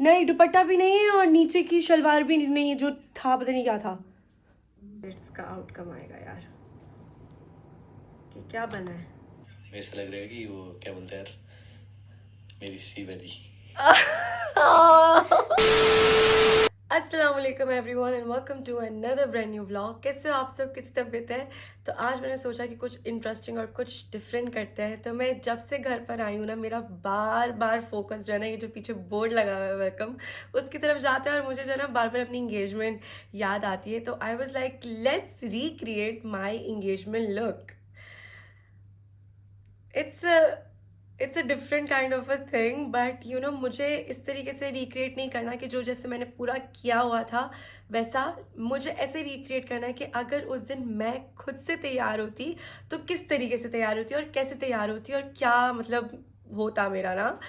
नहीं, दुपट्टा भी नहीं है और नीचे की शलवार भी नहीं है, जो था पता नहीं क्या था। इसका आउटकम आएगा यार कि क्या बना है। ऐसा लग रहा है कि वो क्या बोलते हैं यार, मेरी सी वाली। अस्सलाम वालेकुम everyone and welcome to another brand new vlog. कैसे हो आप सब, किसी तबीयत है? तो आज मैंने सोचा कि कुछ इंटरेस्टिंग और कुछ डिफरेंट करते हैं। तो मैं जब से घर पर आई हूँ ना, मेरा बार बार फोकस जो है ना, ये जो पीछे बोर्ड लगा हुआ है वेलकम, उसकी तरफ जाता है और मुझे जो है ना बार बार अपनी इंगेजमेंट याद आती है। तो I was like let's recreate my engagement look. It's it's a different kind of a thing, but you know मुझे इस तरीके से रिक्रिएट नहीं करना कि जो जैसे मैंने पूरा किया हुआ था वैसा। मुझे ऐसे रिक्रिएट करना है कि अगर उस दिन मैं खुद से तैयार होती तो किस तरीके से तैयार होती और कैसे तैयार होती और क्या मतलब होता मेरा ना।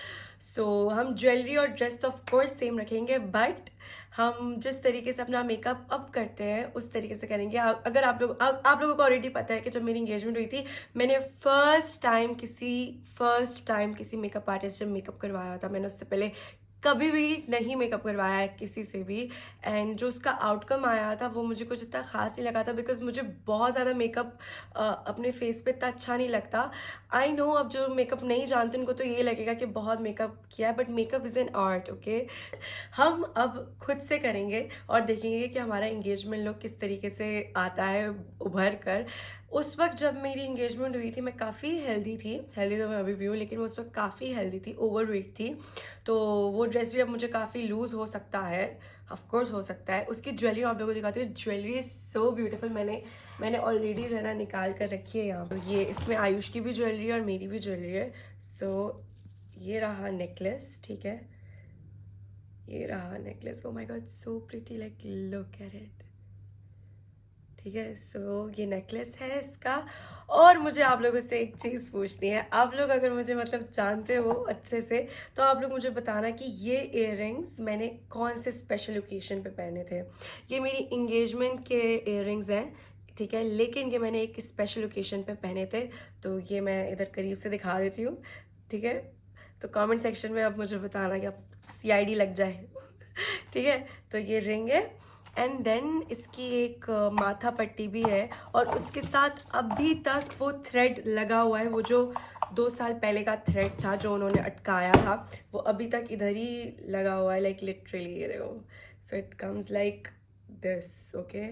सो हम ज्वेलरी और ड्रेस तो ऑफ कोर्स सेम रखेंगे, बट हम जिस तरीके से अपना मेकअप अप करते हैं उस तरीके से करेंगे। अगर आप लोगों को ऑलरेडी पता है कि जब मेरी एंगेजमेंट हुई थी, मैंने फर्स्ट टाइम किसी मेकअप आर्टिस्ट से मेकअप करवाया था। मैंने उससे पहले कभी भी नहीं मेकअप करवाया है किसी से भी। एंड जो उसका आउटकम आया था वो मुझे कुछ इतना खास नहीं लगा था, बिकॉज मुझे बहुत ज़्यादा मेकअप अपने फेस पे इतना अच्छा नहीं लगता। आई नो अब जो मेकअप नहीं जानते उनको तो ये लगेगा कि बहुत मेकअप किया है, but makeup is an art, okay. हम अब खुद से करेंगे और देखेंगे कि हमारा इंगेजमेंट लुक किस तरीके से आता है उभर कर। उस वक्त जब मेरी इंगेजमेंट हुई थी मैं काफ़ी हेल्दी थी, हेल्दी तो मैं अभी भी हूँ, लेकिन वो उस वक्त काफ़ी हेल्दी थी, ओवरवेट थी। तो वो ड्रेस भी अब मुझे काफ़ी लूज़ हो सकता है, ऑफ कोर्स हो सकता है। उसकी ज्वेलरी आप लोगों को दिखाती हूँ। Jewellery is so beautiful. मैंने ऑलरेडी जो है ना निकाल कर रखी है यहाँ। तो ये इसमें आयुष की भी ज्वेलरी है और मेरी भी ज्वेलरी है। सो ये रहा नेकलेस, ठीक है, ये रहा necklace. Oh my God, so pretty, like look at it, ठीक है। सो ये नेकलेस है इसका। और मुझे आप लोगों से एक चीज़ पूछनी है। आप लोग अगर मुझे मतलब जानते हो अच्छे से तो आप लोग मुझे बताना कि ये इयररिंग्स मैंने कौन से स्पेशल ओकेजन पे पहने थे। ये मेरी इंगेजमेंट के इयररिंग्स हैं, ठीक है, लेकिन ये मैंने एक स्पेशल ओकेजन पे पहने थे। तो ये मैं इधर करीब से दिखा देती हूँ, ठीक है। तो कमेंट सेक्शन में आप मुझे बताना कि आप CID लग जाए ठीक है। तो ये रिंग है एंड देन इसकी एक माथा पट्टी भी है, और उसके साथ अभी तक वो थ्रेड लगा हुआ है। वो जो 2 साल पहले का थ्रेड था जो उन्होंने अटकाया था, वो अभी तक इधर ही लगा हुआ है, लाइक लिटरली। ये देखो, so it comes like this, okay.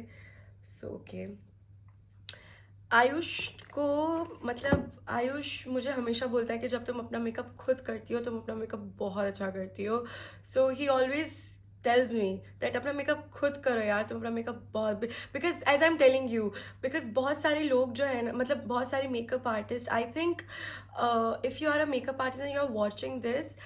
So okay, Ayush को मतलब आयुष मुझे हमेशा बोलता है कि जब तुम अपना मेकअप खुद करती हो तुम अपना मेकअप बहुत अच्छा करती हो। So he always tells me that अपना मेकअप खुद करो यार, तुम अपना मेकअप बहुत, because as I am telling you, because बहुत सारे लोग जो है ना, मतलब बहुत सारे makeup artist, I think if you are a makeup artist and you are watching this,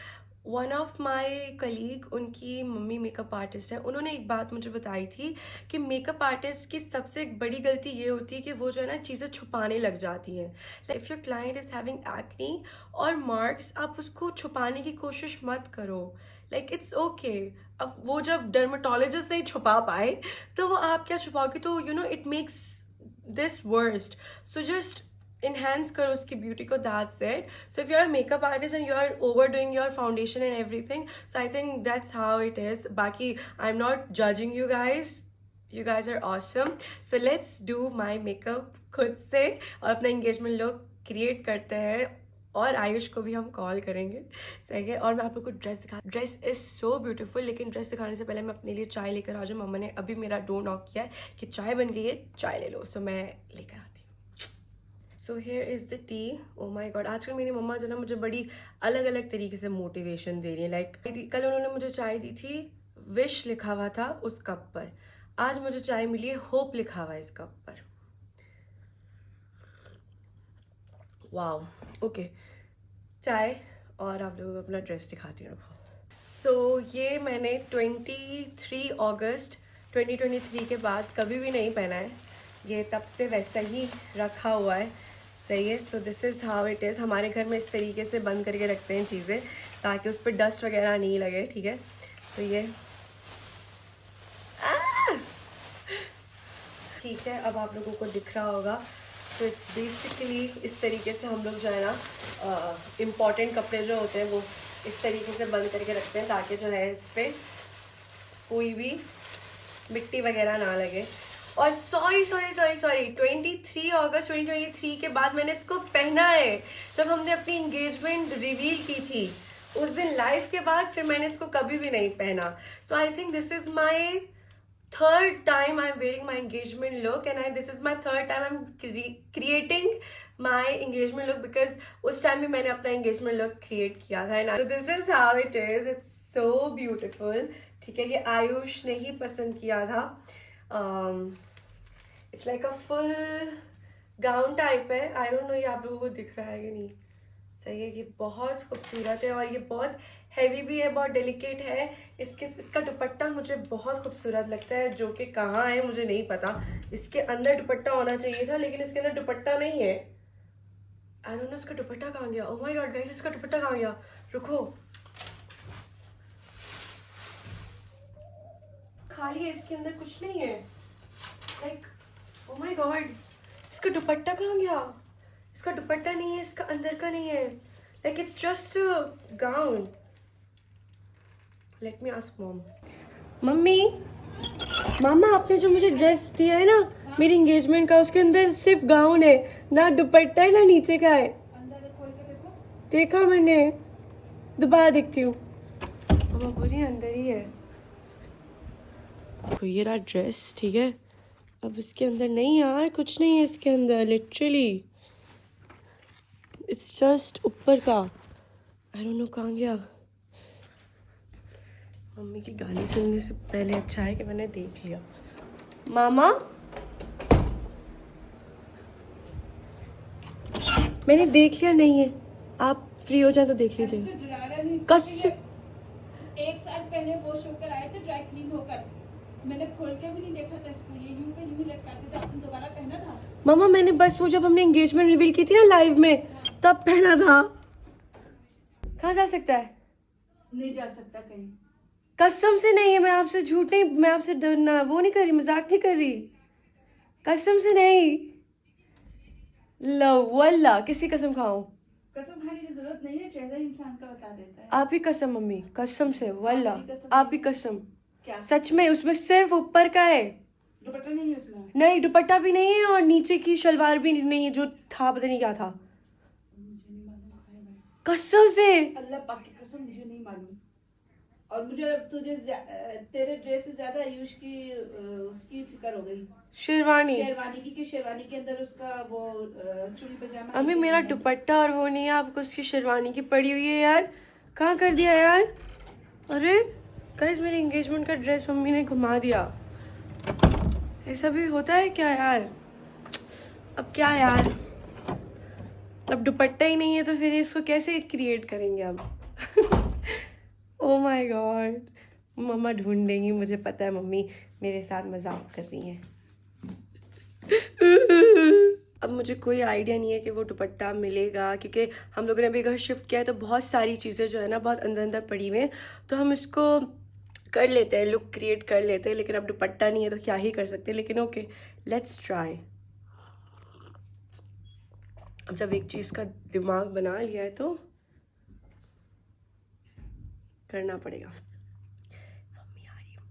one of my colleague, उनकी मम्मी मेकअप आर्टिस्ट है, उन्होंने एक बात मुझे बताई थी कि मेकअप आर्टिस्ट की सबसे बड़ी गलती ये होती है कि वो जो है ना चीज़ें छुपाने लग जाती हैं। If your client is having acne और मार्क्स, आप उसको छुपाने की कोशिश मत करो, लाइक इट्स ओके। अब वो जब डर्मेटोलॉजिस्ट नहीं छुपा पाए तो वो आप क्या छुपाओगे? तो you know it makes this worst. So just enhance करो उसकी ब्यूटी को, that's it. So if you're a makeup artist and you're overdoing your foundation and everything, so I think that's how it is. Baki, I'm not judging you guys, you guys are awesome. So let's do my makeup खुद से और अपना engagement look create करते हैं, और आयुष को भी हम कॉल करेंगे, सही है। और मैं आप लोग को ड्रेस इज सो ब्यूटीफुल, लेकिन ड्रेस दिखाने से पहले मैं अपने लिए चाय लेकर आ जाऊँ। मम्मा ने अभी मेरा डोर नॉक किया है कि चाय बन गई है, चाय ले लो। सो मैं लेकर आती हूँ। So here is the tea. Oh my god, आजकल मेरी मम्मा जो ना मुझे बड़ी अलग अलग तरीके से मोटिवेशन दे रही है। लाइक कल उन्होंने मुझे चाय दी थी, विश लिखा हुआ था उस कप पर। आज मुझे चाय मिली है, होप लिखा हुआ है इस कप पर। वाओ, ओके, चाय। और आप लोगों को अपना ड्रेस दिखाती हूँ। सो ये मैंने 23 अगस्त 2023 के बाद कभी भी नहीं पहना है। ये तब से वैसा ही रखा हुआ है, सही है। सो this is how it is. हमारे घर में इस तरीके से बंद करके रखते हैं चीज़ें ताकि उस पर डस्ट वगैरह नहीं लगे, ठीक है। तो ये ठीक है, अब आप लोगों को दिख रहा होगा। सो इट्स बेसिकली इस तरीके से हम लोग जो है ना इम्पॉर्टेंट कपड़े जो होते हैं वो इस तरीके से बंद करके रखते हैं ताकि जो है इस पर कोई भी मिट्टी वगैरह ना लगे। और सॉरी 23 अगस्त 2023 के बाद मैंने इसको पहना है। जब हमने अपनी इंगेजमेंट रिवील की थी उस दिन लाइव के बाद फिर मैंने इसको कभी भी नहीं पहना। So I think this is my third time I'm wearing my engagement look, and this is my third time I'm creating my engagement look because उस time भी मैंने अपना engagement look create किया था। So this is how it is. It's so beautiful. ठीक है, ये आयुष ने ही पसंद किया था। It's like a full gown type है। I don't know ये आप लोगों को दिख रहा है कि नहीं। सही है, ये बहुत खूबसूरत है और ये बहुत हैवी भी है, बहुत डेलिकेट है। इसका दुपट्टा मुझे बहुत खूबसूरत लगता है, जो कि कहाँ है मुझे नहीं पता। इसके अंदर दुपट्टा होना चाहिए था लेकिन इसके अंदर दुपट्टा नहीं है। आई डोंट नो इसका दुपट्टा कहाँ गया। ओह माय गॉड गाइस, इसका दुपट्टा कहाँ गया? रुको, खाली है, इसके अंदर कुछ नहीं है। लाइक ओह माय गॉड, इसका दुपट्टा कहाँ गया? इसका दुपट्टा नहीं है, इसका अंदर का नहीं है। Like it's just gown. Let me ask mom. Mummy, मामा आपने जो मुझे ड्रेस दिया है ना मेरी एंगेजमेंट का, उसके अंदर सिर्फ गाउन है, ना दुपट्टा है ना नीचे का है। अंदर खोल के देखो। देखा मैंने, दोबारा देखती हूँ। मामा बोली अंदर ही है। तो ये रहा ड्रेस, ठीक है। अब इसके अंदर नहीं यार, कुछ नहीं है इसके अंदर। लिटरली इट्स जस्ट ऊपर का। आई डोंट नो कहाँ गया। मम्मी की गाली सुनने से पहले अच्छा है कि मैंने देख लिया। मामा, मैंने देख लिया, नहीं है। आप फ्री हो जाए तो देख लीजिए। कस एक साल पहले वॉश होकर आए थे ड्राई क्लीन होकर, मैंने खोल के भी नहीं देखा था इसको। ये यूं का यूं लटकाते थे, आपने दोबारा पहना था? मामा मैंने बस वो जब हमने एंगेजमेंट रिवील की थी ना लाइव में, तब पहना था। कहाँ जा सकता है? नहीं जा सकता कहीं। कसम से नहीं है, मैं आपसे झूठ नहीं, मैं आपसे डरना वो नहीं कर रही, मजाक नहीं कर रही, कसम से नहीं। लो वल्ला, किसी कसम खाऊं? कसम खाने की जरूरत नहीं है, चेहरा इंसान का बता देता है। आप ही कसम मम्मी, कसम से वल्ला, आपकी कसम। क्या सच में उसमें सिर्फ ऊपर का है, दुपट्टा नहीं है उसमें? नहीं दुपट्टा भी नहीं है और नीचे की शलवार भी नहीं है, जो था पता नहीं क्या था। मुझे नहीं मालूम, खाए मैं। कसम से अल्लाह पाक की कसम, मुझे नहीं मालूम। और मुझे अब तुझे तेरे ड्रेस से ज्यादा आयुष की उसकी फिक्र हो गई। शेरवानी की शेरवानी के अंदर उसका वो चुन्नी पजामा। अम्मी मेरा दुपट्टा और वो नहीं है, आपको उसकी शेरवानी की पड़ी हुई है यार। कहाँ कर दिया यार? अरे गाइस, मेरे एंगेजमेंट का ड्रेस मम्मी ने घुमा दिया। ऐसा भी होता है क्या यार? अब क्या यार, अब दुपट्टा ही नहीं है तो फिर इसको कैसे क्रिएट करेंगे अब? ओह माय गॉड, मम्मा ढूंढेंगी, मुझे पता है मम्मी मेरे साथ मजाक कर रही हैं। अब मुझे कोई आइडिया नहीं है कि वो दुपट्टा मिलेगा, क्योंकि हम लोगों ने अभी घर शिफ्ट किया है तो बहुत सारी चीज़ें जो है ना बहुत अंदर अंदर पड़ी हुई हैं, तो हम इसको कर लेते हैं, लुक क्रिएट कर लेते हैं, लेकिन अब दुपट्टा नहीं है तो क्या ही कर सकते हैं। लेकिन ओके, लेट्स ट्राई। अब जब एक चीज़ का दिमाग बना लिया है तो करना पड़ेगा। मम्मी आ रही हूँ।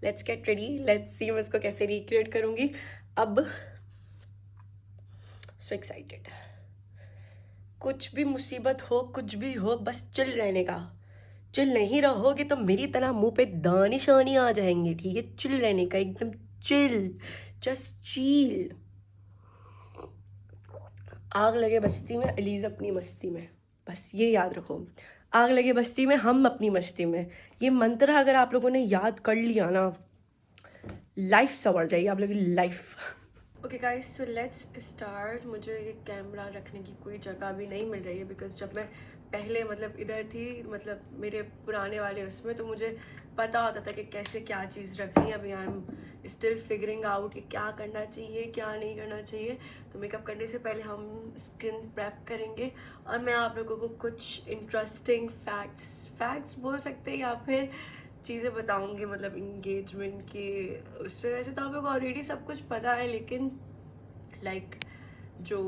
Let's get ready, let's see मैं इसको कैसे रिक्रिएट करूँगी। अब सो एक्साइटेड। कुछ भी मुसीबत हो, कुछ भी हो, बस चिल रहने का। चिल नहीं रहोगे तो मेरी तरह मुंह पे दाने शाने आ जाएंगे, ठीक है? चिल रहने का, एकदम चिल, जस्ट चिल। आग लगे बस्ती में, अलीज अपनी मस्ती में, बस ये याद रखो। आग लगे बस्ती में, हम अपनी मस्ती में। ये मंत्र अगर आप लोगों ने याद कर लिया ना, लाइफ संवर जाएगी आप लोगों की life. Okay guys, so let's start. मुझे ये कैमरा रखने की कोई जगह भी नहीं मिल रही है, बिकॉज जब मैं पहले मतलब इधर थी, मतलब मेरे पुराने वाले उसमें, तो मुझे पता होता था कि कैसे क्या चीज़ रखनी है। अभी I am still figuring out कि क्या करना चाहिए क्या नहीं करना चाहिए। तो मेकअप करने से पहले हम स्किन प्रेप करेंगे और मैं आप लोगों को कुछ इंटरेस्टिंग फैक्ट्स बोल सकते हैं या फिर चीज़ें बताऊंगी, मतलब इंगेजमेंट की उसमें। वैसे तो आप लोग ऑलरेडी सब कुछ पता है, लेकिन लाइक जो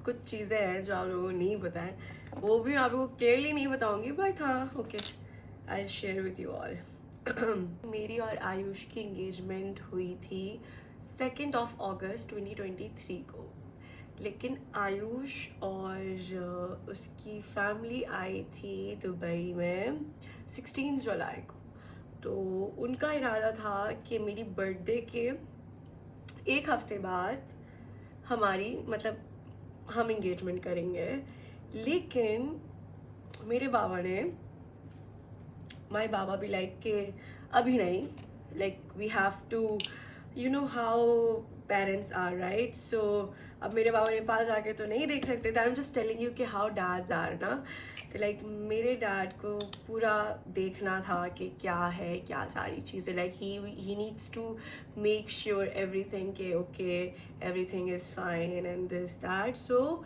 कुछ चीज़ें हैं जो आप लोगों को नहीं पता है, वो भी आप लोगों को क्लियरली नहीं बताऊंगी, बट हाँ okay, I share with you all. मेरी और आयुष की एंगेजमेंट हुई थी 2 अगस्त 2023 को, लेकिन आयुष और उसकी फैमिली आई थी दुबई में 16 जुलाई को। तो उनका इरादा था कि मेरी बर्थडे के एक हफ्ते बाद हमारी मतलब हम इंगेजमेंट करेंगे, लेकिन मेरे बाबा ने, माई बाबा भी लाइक के अभी नहीं, like we have to, you know how parents are right. So अब मेरे बाबा नेपाल जाके तो नहीं देख सकते थे, आई एम जस्ट टेलिंग यू कि हाउ डैड्स आर ना। तो लाइक मेरे डैड को पूरा देखना था कि क्या है क्या सारी चीज़ें, like he needs to make sure everything के okay everything is fine and this that. So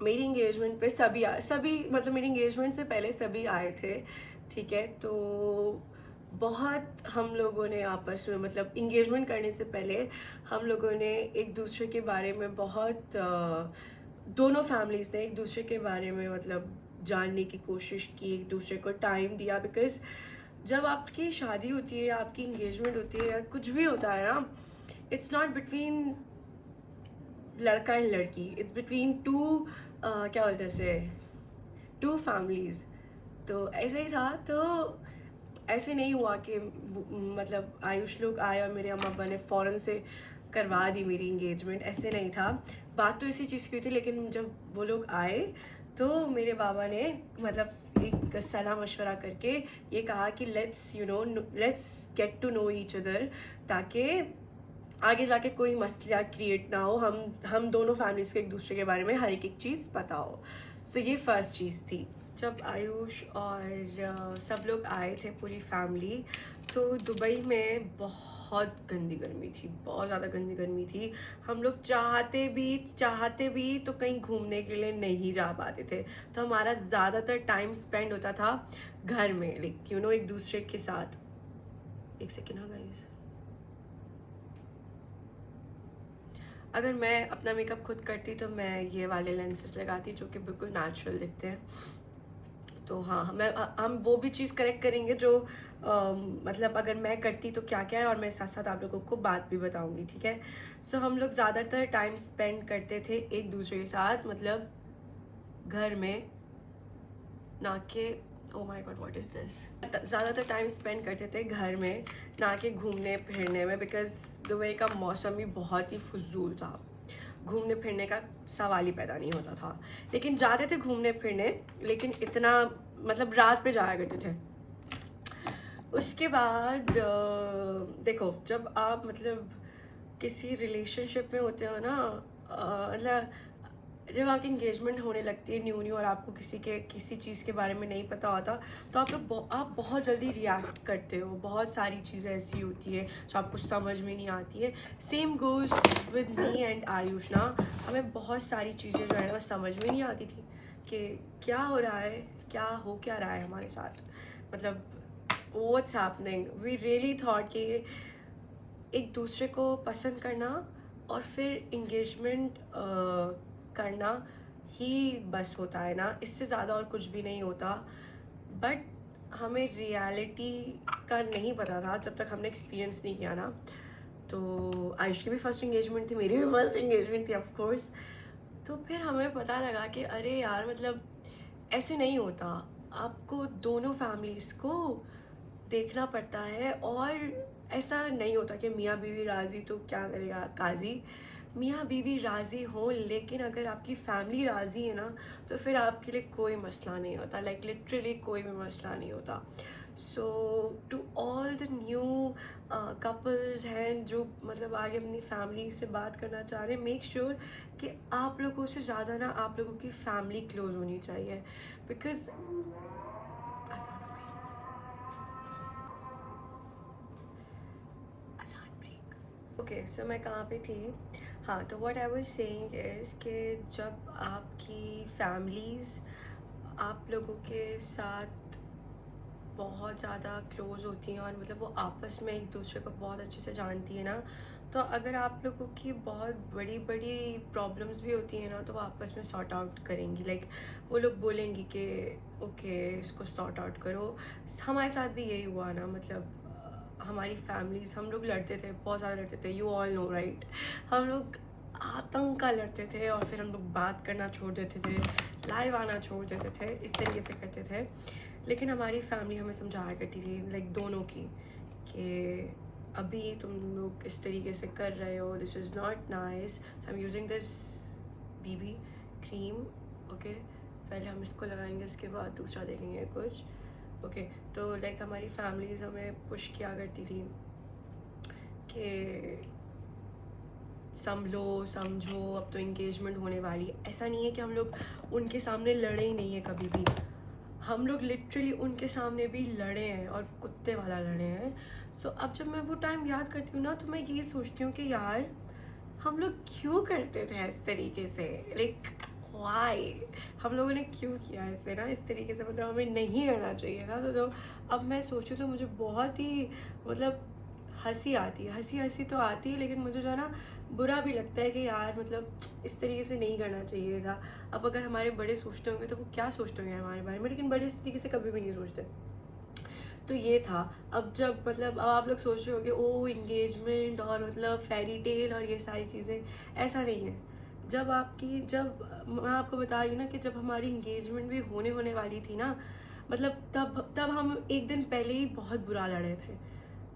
मेरी इंगेजमेंट पे सभी मतलब मेरी इंगेजमेंट से पहले सभी आए थे, ठीक है। तो बहुत हम लोगों ने आपस में मतलब इंगेजमेंट करने से पहले हम लोगों ने एक दूसरे के बारे में बहुत दोनों फैमिलीज ने एक दूसरे के बारे में मतलब जानने की कोशिश की, एक दूसरे को टाइम दिया, बिकॉज जब आपकी शादी होती है, आपकी इंगेजमेंट होती है या कुछ भी होता है ना, इट्स नॉट बिटवीन लड़का एंड लड़की, इट्स बिटवीन टू क्या बोलते हैं से टू फैमिलीज। तो ऐसे ही था। तो ऐसे नहीं हुआ कि मतलब आयुष लोग आए और मेरे अम्मा अब्बा ने फ़ौरन से करवा दी मेरी इंगेजमेंट, ऐसे नहीं था। बात तो इसी चीज़ की हुई थी, लेकिन जब वो लोग आए तो मेरे बाबा ने मतलब एक सलाह मशवरा करके ये कहा कि let's get to know each other, ताकि आगे जाके कोई मसला क्रिएट ना हो, हम दोनों फैमिलीज़ को एक दूसरे के बारे में हर एक चीज़ पता हो। सो ये फर्स्ट चीज़ थी। जब आयुष और सब लोग आए थे पूरी फैमिली, तो दुबई में बहुत गंदी गर्मी थी, बहुत ज़्यादा गंदी गर्मी थी। हम लोग चाहते भी तो कहीं घूमने के लिए नहीं जा पाते थे। तो हमारा ज़्यादातर टाइम स्पेंड होता था घर में, लाइक यू नो एक दूसरे के साथ। एक सेकेंड हाँ गाइस, अगर मैं अपना मेकअप खुद करती तो मैं ये वाले लेंसेज लगाती जो कि बिल्कुल नेचुरल दिखते हैं। तो हाँ, हम वो भी चीज़ करेक्ट करेंगे जो मतलब अगर मैं करती तो क्या क्या है, और मैं साथ साथ आप लोगों को बात भी बताऊंगी, ठीक है। सो हम लोग ज़्यादातर टाइम स्पेंड करते थे एक दूसरे के साथ, मतलब घर में, ना कि oh my God what is this, ज़्यादातर टाइम स्पेंड करते थे घर में, ना कि घूमने फिरने में, बिकॉज दुबई का मौसम भी बहुत ही फजूल था, घूमने फिरने का सवाल ही पैदा नहीं होता था। लेकिन जाते थे घूमने फिरने, लेकिन इतना मतलब रात पे जाया करते थे। उसके बाद देखो, जब आप मतलब किसी रिलेशनशिप में होते हो ना, मतलब जब आपकी इंगेजमेंट होने लगती है न्यू और आपको किसी चीज़ के बारे में नहीं पता होता, तो आप बहुत जल्दी रिएक्ट करते हो। बहुत सारी चीज़ें ऐसी होती है जो आपको समझ में नहीं आती है। Same goes with me and Ayush ना, हमें बहुत सारी चीज़ें जो है ना समझ में नहीं आती थी कि क्या हो रहा है, क्या रहा है हमारे साथ, मतलब what's happening. We really thought कि एक दूसरे को पसंद करना और फिर इंगेजमेंट करना ही बस होता है ना, इससे ज़्यादा और कुछ भी नहीं होता। बट हमें रियलिटी का नहीं पता था जब तक हमने एक्सपीरियंस नहीं किया ना। तो आयुष की भी फर्स्ट इंगेजमेंट थी, मेरी भी फर्स्ट इंगेजमेंट थी ऑफ कोर्स। तो फिर हमें पता लगा कि अरे यार, मतलब ऐसे नहीं होता, आपको दोनों फैमिलीज़ को देखना पड़ता है। और ऐसा नहीं होता कि मियाँ बीवी राज़ी तो क्या करेगा काजी, मियाँ बीवी राज़ी हो, लेकिन अगर आपकी फैमिली राज़ी है ना, तो फिर आपके लिए कोई मसला नहीं होता, लाइक लिटरली कोई भी मसला नहीं होता। So to all the new couples हैं जो मतलब आगे अपनी फैमिली से बात करना चाह रहे हैं, मेक श्योर कि आप लोगों से ज़्यादा ना आप लोगों की फैमिली क्लोज होनी चाहिए, बिकॉज ओके। सो मैं कहाँ पे थी, हाँ, तो what I was saying is कि जब आपकी फैमिलीज़ आप लोगों के साथ बहुत ज़्यादा क्लोज होती हैं और मतलब वो आपस में एक दूसरे को बहुत अच्छे से जानती है ना, तो अगर आप लोगों की बहुत बड़ी बड़ी प्रॉब्लम्स भी होती हैं ना, तो वो आपस में सॉर्ट आउट करेंगी। लाइक वो लोग बोलेंगी कि ओके इसको सॉर्ट आउट करो। हमारे साथ भी यही हुआ ना, मतलब हमारी फैमिलीज, हम लोग लड़ते थे, बहुत ज़्यादा लड़ते थे, यू ऑल नो राइट। हम लोग आतंक का लड़ते थे और फिर हम लोग बात करना छोड़ देते थे, लाइव आना छोड़ देते थे, इस तरीके से करते थे। लेकिन हमारी फैमिली हमें समझाया करती थी, लाइक दोनों की, कि अभी तुम लोग इस तरीके से कर रहे हो, this is not nice, so I am using this BB cream, okay पहले हम इसको लगाएंगे, इसके बाद दूसरा देखेंगे कुछ, ओके। तो लाइक हमारी फैमिलीज हमें पुश किया करती थी कि संभलो समझो, अब तो इंगेजमेंट होने वाली है। ऐसा नहीं है कि हम लोग उनके सामने लड़े ही नहीं है कभी भी, हम लोग लिटरली उनके सामने भी लड़े हैं और कुत्ते वाला लड़े हैं। सो अब जब मैं वो टाइम याद करती हूँ ना, तो मैं ये सोचती हूँ कि यार हम लोग क्यों करते थे इस तरीके से, लाइक वाई हम लोगों ने क्यों किया ऐसे ना, इस तरीके से, मतलब हमें नहीं करना चाहिए था। तो जो अब मैं सोचूँ तो मुझे बहुत ही मतलब हंसी आती है, हंसी तो आती है, लेकिन मुझे जो है ना बुरा भी लगता है कि यार मतलब इस तरीके से नहीं करना चाहिए था। अब अगर हमारे बड़े सोचते होंगे तो वो क्या सोचते होंगे हमारे बारे में, लेकिन बड़े इस तरीके से कभी भी नहीं सोचते। तो ये था। अब जब मतलब अब आप लोग सोच रहे होगे ओ इंगेजमेंट और मतलब फेरी टेल और ये सारी चीज़ें, ऐसा नहीं है। जब मैं आपको बता रही हूँ ना कि जब हमारी इंगेजमेंट भी होने वाली थी ना, मतलब तब हम एक दिन पहले ही बहुत बुरा लड़े थे।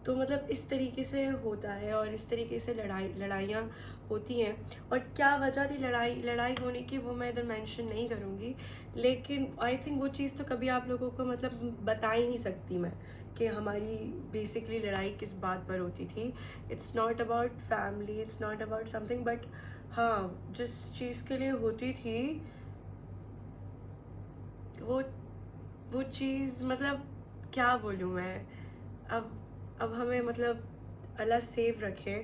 तो मतलब इस तरीके से होता है और इस तरीके से लड़ाइयाँ होती हैं। और क्या वजह थी लड़ाई होने की, वो मैं इधर मेंशन नहीं करूँगी, लेकिन आई थिंक वो चीज़ तो कभी आप लोगों को मतलब बता ही नहीं सकती मैं कि हमारी बेसिकली लड़ाई किस बात पर होती थी। It's not about family, it's not about something, but हाँ जिस चीज़ के लिए होती थी वो चीज़, मतलब क्या बोलूँ मैं। अब हमें मतलब अल्लाह सेव रखे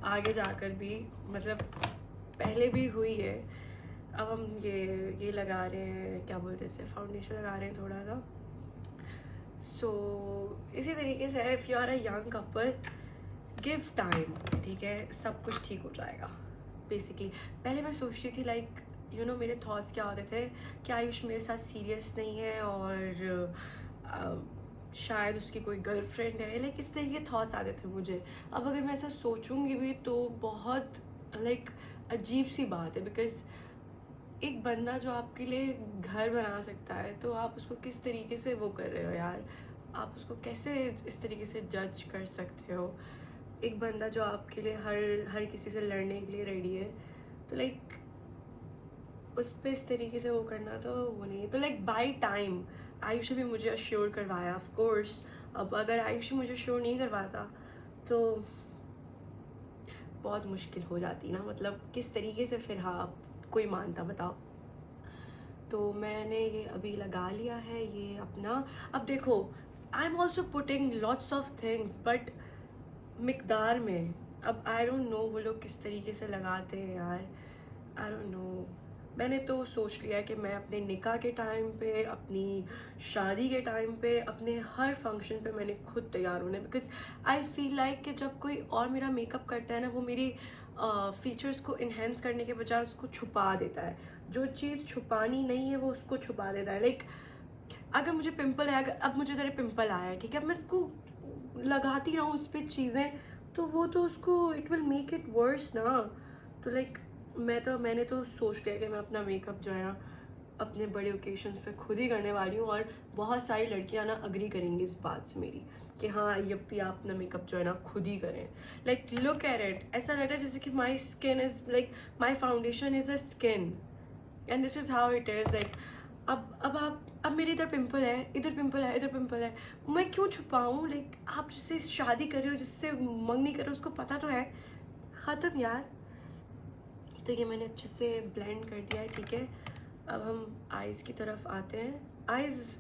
आगे जाकर भी, मतलब पहले भी हुई है। अब हम ये लगा रहे हैं, क्या बोलते हैं इसे, फाउंडेशन लगा रहे हैं थोड़ा सा। सो इसी तरीके से if you are a young couple, give time, ठीक है, सब कुछ ठीक हो जाएगा। बेसिकली पहले मैं सोचती थी लाइक यू नो मेरे थॉट्स क्या होते थे कि आयुष मेरे साथ सीरियस नहीं है और शायद उसकी कोई गर्लफ्रेंड है, लाइक इस तरह के थॉट्स आते थे मुझे। अब अगर मैं ऐसा सोचूंगी भी तो बहुत लाइक अजीब सी बात है, बिकॉज एक बंदा जो आपके लिए घर बना सकता है, तो आप उसको किस तरीके से वो कर रहे हो यार, आप उसको कैसे इस तरीके से जज कर सकते हो। एक बंदा जो आपके लिए हर किसी से लड़ने के लिए रेडी है, तो लाइक उस पर इस तरीके से वो करना तो वो नहीं है। तो लाइक बाय टाइम आयुष भी मुझे अश्योर करवाया ऑफ कोर्स। अब अगर आयुष मुझे अश्योर नहीं करवाता तो बहुत मुश्किल हो जाती ना, मतलब किस तरीके से फिर हाँ कोई मानता बताओ। तो मैंने ये अभी लगा लिया है ये अपना। अब देखो I am also putting lots of things but मिकदार में। अब आई डोंट नो वो लोग किस तरीके से लगाते हैं यार, आई डोंट नो। मैंने तो सोच लिया है कि मैं अपने निकाह के टाइम पे, अपनी शादी के टाइम पे, अपने हर फंक्शन पे मैंने खुद तैयार होना है, बिकॉज आई फील लाइक कि जब कोई और मेरा मेकअप करता है ना, वो मेरी फीचर्स को इन्हेंस करने के बजाय उसको छुपा देता है। जो चीज़ छुपानी नहीं है वो उसको छुपा देता है। लाइक अगर मुझे पिंपल है, अगर अब मुझे तेरे पिंपल आया है, ठीक है, अब मैं इसको लगाती रहूँ उस पर चीज़ें, तो वो तो उसको it will make it worse ना। तो लाइक मैंने तो सोच लिया कि मैं अपना मेकअप जो है ना अपने बड़े ओकेशंस पे खुद ही करने वाली हूँ। और बहुत सारी लड़कियाँ ना अग्री करेंगी इस बात से मेरी कि हाँ यप्पी आप अपना मेकअप जो है ना खुद ही करें। लाइक लुक एट इट, ऐसा लग रहा है जैसे कि my skin is like my foundation is a skin and this is how it is. Like अब मेरे इधर पिंपल है, इधर पिंपल है, इधर पिंपल है, मैं क्यों छुपाऊँ। लाइक आप जिससे शादी कर रहे हो, जिससे मंगनी कर रहे हो, उसको पता तो है। ख़त्म यार। तो ये मैंने अच्छे से ब्लेंड कर दिया है, ठीक है। अब हम आइज़ की तरफ आते हैं। आइज़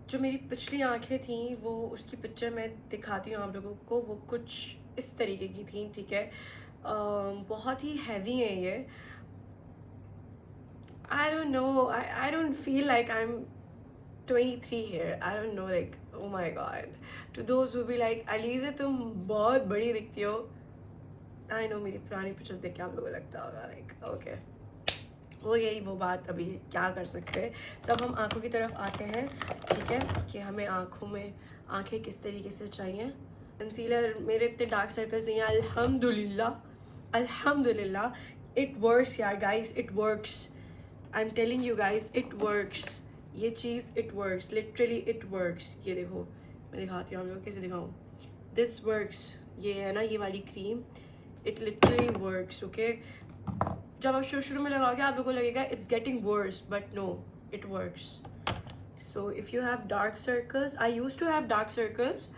जो मेरी पिछली आंखें थी वो उसकी पिक्चर मैं दिखाती हूँ आप लोगों को, वो कुछ इस तरीके की थी, ठीक है। बहुत ही हैवी है ये। I don't know. I don't feel like I'm 23 here. I don't know, like, oh my god. To those who be like, Alize, तुम बहुत बड़ी दिखती हो. आई नो मेरी पुरानी पिक्चर्स देख के आप लोगों को लगता होगा लाइक ओके वो यही वो बात, अभी क्या कर सकते हैं। सब हम आंखों की तरफ आते हैं, ठीक है, कि हमें आंखों में आंखें किस तरीके से चाहिए। कंसीलर मेरे इतने डार्क सर्कल्स नहीं हैं, अल्हम्दुलिल्लाह अल्हम्दुलिल्लाह। इट वर्क्स यार guys, it works, I am telling you guys, it works. ये चीज़ it works, literally it works. ये देखो मैं दिखाती हूँ, हम लोग कैसे दिखाऊँ, दिस वर्क्स। ये है ना ये वाली cream, it literally works, okay. जब आप शुरू में लगाओगे आप लोगों को लगेगा it's getting worse, but no, it works. So if you have dark circles, I used to have dark circles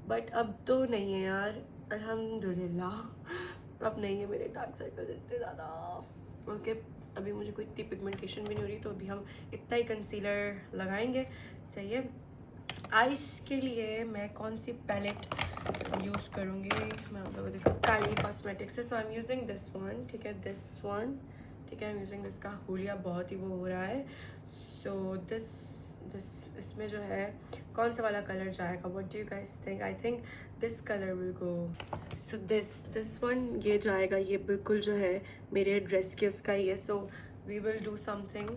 but अब तो नहीं है यार, अल्हम्दुलिल्लाह अब नहीं है मेरे डार्क सर्कल्स इतने ज़्यादा, ओके। अभी मुझे कोई इतनी पिगमेंटेशन भी नहीं हो रही, तो अभी हम इतना ही कंसीलर लगाएंगे, सही है। आइस के लिए मैं कौन सी पैलेट यूज़ करूँगी, मैं आप लोगों को दिखाऊँ, काइली कॉस्मेटिक्स से। So I am using this one, ठीक है, दिस वन, ठीक है। आई एम यूजिंग दिस का हुलिया बहुत ही वो हो रहा है। सो दिस इसमें जो है कौन सा वाला कलर जाएगा, what do you guys think? I think this colour will go. So this one ये जाएगा, ये बिल्कुल जो है मेरे ड्रेस के उसका ही है। So we will do something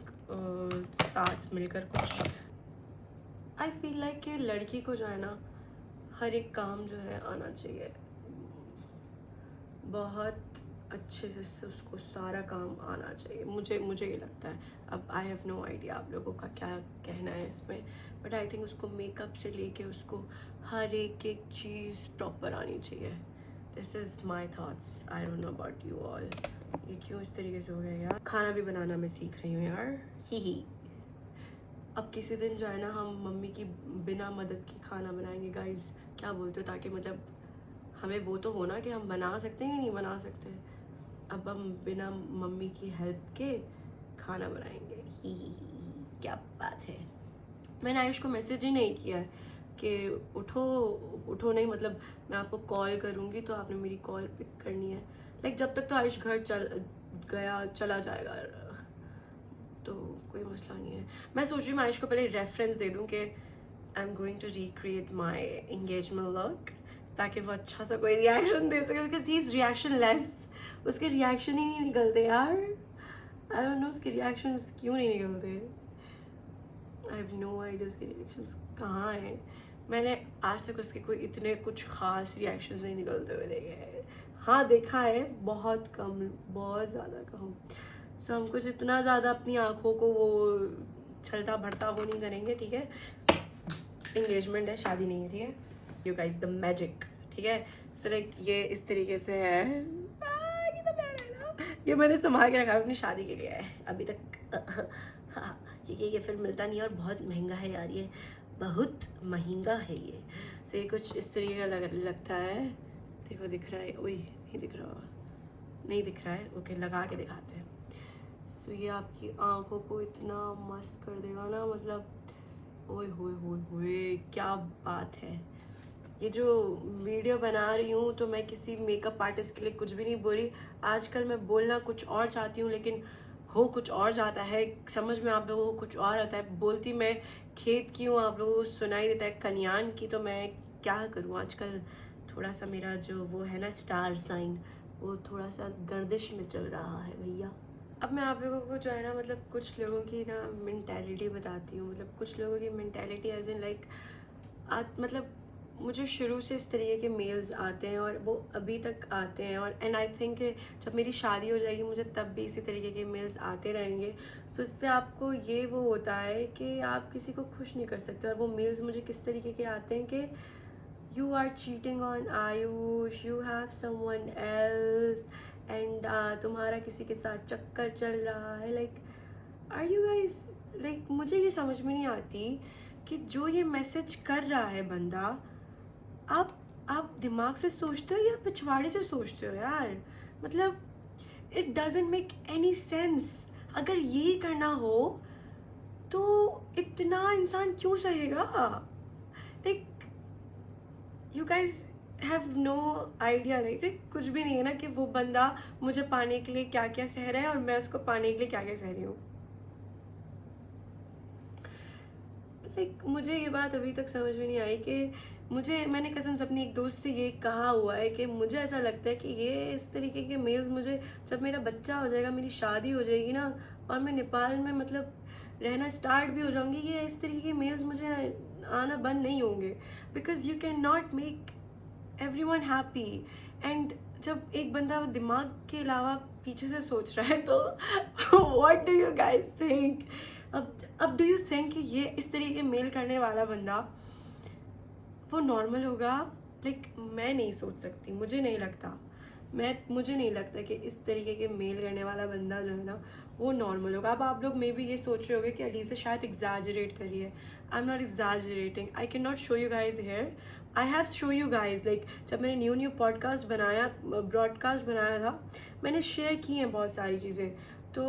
साथ मिलकर कुछ। आई फील लाइक कि लड़की को जो है ना हर एक काम जो है आना चाहिए, बहुत अच्छे से उसको सारा काम आना चाहिए, मुझे ये लगता है। अब आई हैव नो आइडिया आप लोगों का क्या कहना है इसमें, बट आई थिंक उसको मेकअप से लेके उसको हर एक चीज़ प्रॉपर आनी चाहिए। This is my thoughts, I don't know about you all. ये क्यों इस तरीके से हो गया यार। खाना भी बनाना मैं सीख रही हूँ यार, ही। अब किसी दिन जो है ना हम मम्मी की बिना मदद की खाना बनाएंगे गाइस, क्या बोलते हो, ताकि मतलब हमें वो तो हो ना कि हम बना सकते हैं कि नहीं बना सकते। अब हम बिना मम्मी की हेल्प के खाना बनाएंगे, ही क्या बात है। मैंने आयुष को मैसेज ही नहीं किया है कि उठो नहीं, मतलब मैं आपको कॉल करूँगी तो आपने मेरी कॉल पिक करनी है। लाइक जब तक तो आयुष घर चला जाएगा तो कोई मसला नहीं है। मैं सोच रही हूँ आयुष को पहले रेफरेंस दे दूँ कि I am going to recreate my engagement look, ताकि वो अच्छा सा कोई रिएक्शन दे सके, because he is reactionless. उसके रिएक्शन ही नहीं निकलते यार, आई डोंट नो उसके रिएक्शंस क्यों नहीं निकलते। आई हैव नो आइडिया उसके रिएक्शंस कहाँ हैं। मैंने आज तक उसके कोई इतने कुछ खास रिएक्शंस नहीं निकलते हुए देखे हैं। हाँ देखा है, बहुत कम, बहुत ज़्यादा कम। सो हम कुछ इतना ज़्यादा अपनी आँखों को वो छलता भरता वो नहीं करेंगे, ठीक है। इंगेजमेंट है, शादी नहीं है, ठीक है। यू गाइस द मैजिक, ठीक है। सो लाइक ये इस तरीके से है, कितना प्यारा है ना। ये मैंने संभाल के रखा है, अपनी शादी के लिए है अभी तक। हाँ क्योंकि ये फिर मिलता नहीं है और बहुत महंगा है यार, ये बहुत महंगा है ये। सो ये कुछ इस तरीके का लगता है। देखो दिख रहा है, ओए नहीं दिख रहा, नहीं दिख रहा है, ओके लगा के दिखाते हैं। सो ये आपकी आंखों को इतना मस्त कर देगा ना, मतलब ओए होए होए होए क्या बात है। ये जो वीडियो बना रही हूँ तो मैं किसी मेकअप आर्टिस्ट के लिए कुछ भी नहीं बोल रही। आजकल मैं बोलना कुछ और चाहती हूँ लेकिन हो कुछ और जाता है, समझ में आप लोगों को कुछ और आता है। बोलती मैं खेत की हूँ, आप लोगों को सुनाई देता है कन्यान की, तो मैं क्या करूँ। आजकल थोड़ा सा मेरा जो वो है ना स्टार साइन, वो थोड़ा सा गर्दिश में चल रहा है भैया। अब मैं आप लोगों को जो है ना मतलब कुछ लोगों की ना मेंटालिटी बताती हूँ। मतलब कुछ लोगों की मेंटालिटी एज इन लाइक मतलब मुझे शुरू से इस तरीके के मेल्स आते हैं और वो अभी तक आते हैं, और एंड आई थिंक जब मेरी शादी हो जाएगी मुझे तब भी इसी तरीके के मेल्स आते रहेंगे। सो इससे आपको ये वो होता है कि आप किसी को खुश नहीं कर सकते। और वो मेल्स मुझे किस तरीके के आते हैं कि you are cheating on Ayush, you have someone else, and तुम्हारा किसी के साथ चक्कर चल रहा है। like are you guys like मुझे ये समझ में नहीं आती कि जो ये मैसेज कर रहा है बंदा, आप दिमाग से सोचते हो या पिछवाड़े से सोचते हो यार। मतलब it doesn't make any sense. अगर ये करना हो तो इतना इंसान क्यों सहेगा। Like you guys have no idea. Like कुछ भी नहीं है ना कि वो बंदा मुझे पाने के लिए क्या क्या सह रहा है और मैं उसको पाने के लिए क्या क्या सह रही हूँ। लाइक मुझे ये बात अभी तक समझ में नहीं आई कि मैंने कसम से अपनी एक दोस्त से ये कहा हुआ है कि मुझे ऐसा लगता है कि ये इस तरीके के मेल्स मुझे, जब मेरा बच्चा हो जाएगा, मेरी शादी हो जाएगी ना, और मैं नेपाल में मतलब रहना स्टार्ट भी हो जाऊंगी, ये इस तरीके के मेल्स मुझे आना बंद नहीं होंगे, because you can not make everyone happy. And जब एक बंदा दिमाग के अलावा पीछे से सोच रहा है तो what do you guys think? अब डू यू थिंक कि ये इस तरीके मेल करने वाला बंदा वो नॉर्मल होगा? लाइक मैं नहीं सोच सकती, मुझे नहीं लगता कि इस तरीके के मेल करने वाला बंदा जो है ना वो नॉर्मल होगा। अब आप लोग मे भी ये सोच रहे होगे कि अलीसा शायद एग्जैजरेट कर रही है। I am not exaggerating, I can not show you guys hair, I have show you guys. Like जब मैंने न्यू ब्रॉडकास्ट बनाया था, मैंने शेयर की हैं बहुत सारी चीज़ें, तो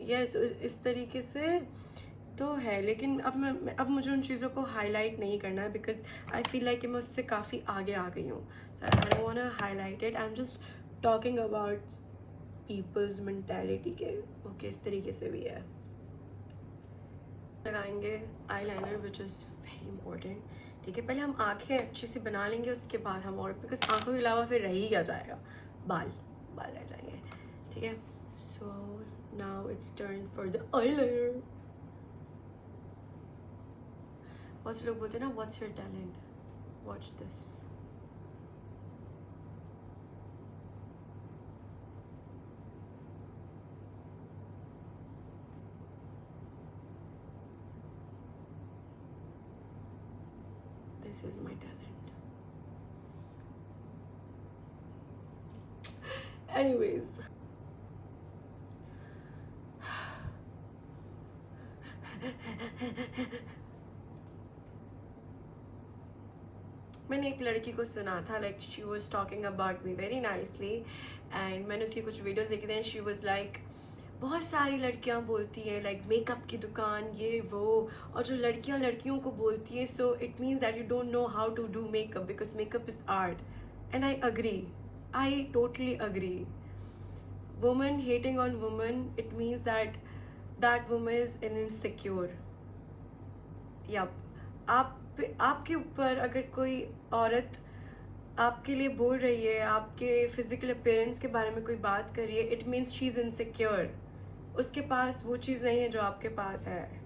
यस इस तरीके से तो है। लेकिन अब मुझे उन चीज़ों को हाईलाइट नहीं करना है, बिकॉज आई फील लाइक कि मैं उससे काफ़ी आगे आ गई हूँ। So I don't want to highlight it, I am just talking about peoples mentality के ओके इस तरीके से भी है। लगाएंगे eyeliner which is very important, ठीक है। पहले हम आँखें अच्छे से बना लेंगे, उसके बाद हम और, बिकॉज आँखों के अलावा फिर रह ही क्या जाएगा, बाल रह जाएंगे, ठीक है। So now it's turn for the eyeliner. बहुत से लोग बोलते हैं ना what's your talent, watch this. This is my talent. Anyways मैंने एक लड़की को सुना था, like she was talking about me very nicely, and मैंने उसकी कुछ वीडियोस देखी थी, शी वॉज लाइक बहुत सारी लड़कियां बोलती हैं लाइक मेकअप की दुकान ये वो, और जो लड़कियां लड़कियों को बोलती हैं, so it means that you don't know how to do makeup because makeup is art. And I totally agree. Woman hating on woman, it means that woman is in insecure. Yup, आपके ऊपर अगर कोई औरत आपके लिए बोल रही है, आपके फिजिकल अपीयरेंस के बारे में कोई बात कर रही है, it means she is insecure. उसके पास वो चीज़ नहीं है जो आपके पास है।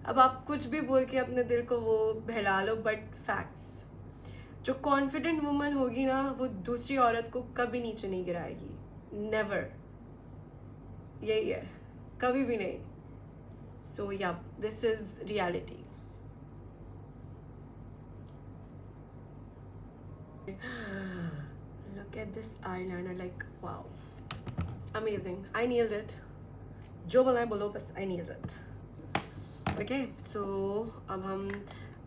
अब आप कुछ भी बोल के अपने दिल को वो बहला लो, बट फैक्ट्स, जो कॉन्फिडेंट वुमन होगी ना वो दूसरी औरत को कभी नीचे नहीं गिराएगी, नेवर। यही है, कभी भी नहीं। सो या this is reality. Look at this eyeliner, like wow, amazing. I nailed it. जो बोला है बोलो, बस I nailed it. Okay, so अब हम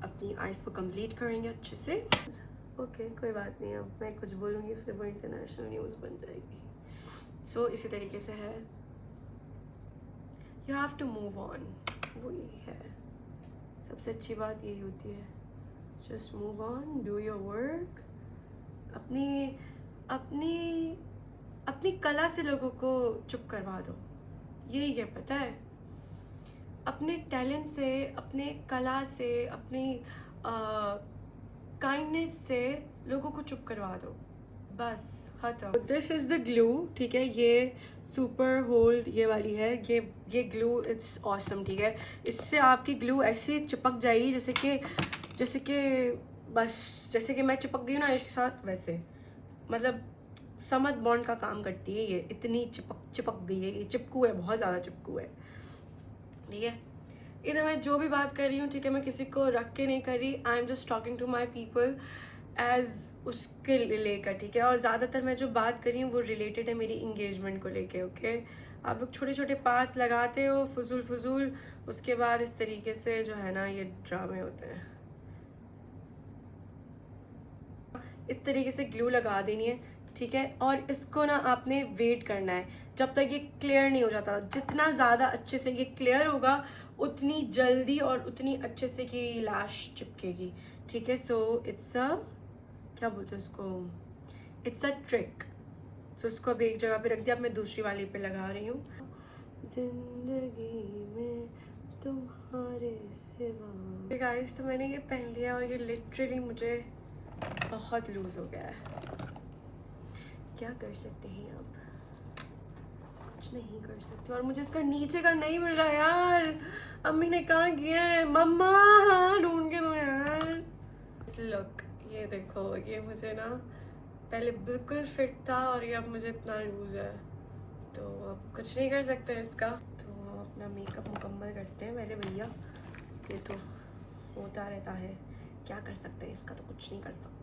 अपनी आइज को कंप्लीट करेंगे अच्छे से। Okay, कोई बात नहीं, अब मैं कुछ बोलूँगी फिर वो इंटरनेशनल न्यूज़ बन जाएगी। So इसी तरीके से है, you have to move on, वही है सबसे अच्छी बात, यही होती है। Just move on, do your work. अपनी कला से लोगों को चुप करवा दो, यही है, पता है। अपने टैलेंट से, अपने कला से, अपनी काइंडनेस से लोगों को चुप करवा दो, बस ख़त्म। दिस इज़ द ग्लू, ठीक है, ये सुपर होल्ड ये वाली है, ये ग्लू इट्स ऑसम, ठीक है। इससे आपकी ग्लू ऐसे चिपक जाएगी जैसे कि मैं चिपक गई हूँ ना इसके साथ, वैसे मतलब समद बॉन्ड का काम करती है ये, इतनी चिपक गई है ये, चिपकू है, बहुत ज़्यादा चिपकू है, ठीक है। इधर मैं जो भी बात कर रही हूँ, ठीक है, मैं किसी को रख के नहीं कर रही, I am just talking to my people as उसके लेकर, ठीक है। और ज़्यादातर मैं जो बात कर रही हूँ वो रिलेटेड है मेरी इंगेजमेंट को लेके, ओके। आप लोग छोटे छोटे पार्ट्स लगाते हो फजूल, उसके बाद इस तरीके से जो है ना ये ड्रामे होते हैं। इस तरीके से ग्लू लगा देनी है, ठीक है। और इसको ना आपने वेट करना है जब तक ये क्लियर नहीं हो जाता। जितना ज़्यादा अच्छे से ये क्लियर होगा उतनी जल्दी और उतनी अच्छे से कि लैश चिपकेगी, ठीक है। सो इट्स अ, क्या बोलते हैं उसको, इट्स अ ट्रिक। सो इसको अब एक जगह पे रख दिया, अब मैं दूसरी वाली पे लगा रही हूँ। जिंदगी में तुम्हारे सिवा। गाइस, तो मैंने ये पहन लिया और ये लिटरली मुझे बहुत लूज हो गया है। क्या कर सकते हैं अब, कुछ नहीं कर सकते। और मुझे इसका नीचे का नहीं मिल रहा यार, अम्मी ने कहाँ किया है, मम्मा ढूंढ के दो यार। लुक ये देखो, ये मुझे ना पहले बिल्कुल फिट था और ये अब मुझे इतना लूज है, तो अब कुछ नहीं कर सकते इसका। तो हम अपना मेकअप मुकम्मल करते हैं पहले भैया, ये तो होता रहता है, क्या कर सकते हैं इसका, तो कुछ नहीं कर सकते।